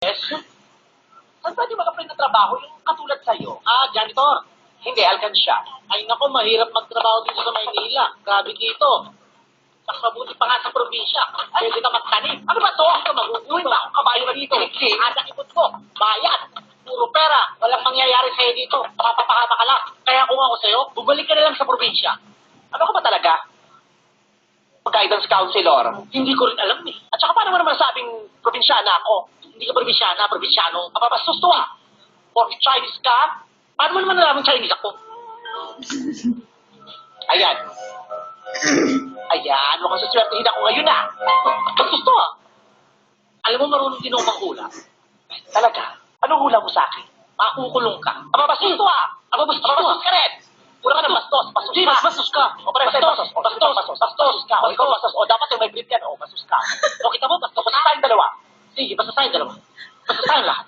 Saan pwede mag-apply ng trabaho yung katulad sa'yo? Janitor. Hindi, alkansya. Ay nako, mahirap magtrabaho dito sa Maynila. Grabe dito. Mas mabuti pa nga sa probinsya. Pwede ka magtanim. Ano ba to? Ito, maguguhin ba? Kabayo na dito. Ada ikot ko. Bayad. Puro pera. Walang mangyayari sa'yo dito. Mapapahama ka lang. Kaya kung ako sa'yo, bumalik ka na lang sa probinsya. Ano ka ba talaga? Guidance counselor. Hindi ko rin alam eh. At saka paano mo naman sabing probinsyana ako? Hindi ka probinsyana, probinsyano. Kapapastos to ah. Porque Chinese ka? Paano mo naman nalaman Chinese ako? Ayan. Ayan, mukhang suswertehin ako ngayon ah. Magsusto ah. Alam mo, marunong din ako manghula. Talaga? Anong hula mo sa akin? Makukulong ka. Ababastos to ah. Ababastos ka rin. Pura ka ng bastos. Bastos ka. Bastos ka. O parang bastos. Bastos ka. O ikaw bastos. O dapat yung may grip yan. O bastos ka. O kita mo, bastos. Bastos tayong dalawa. Sige, bastos tayong dalawa. Bastos tayong lahat.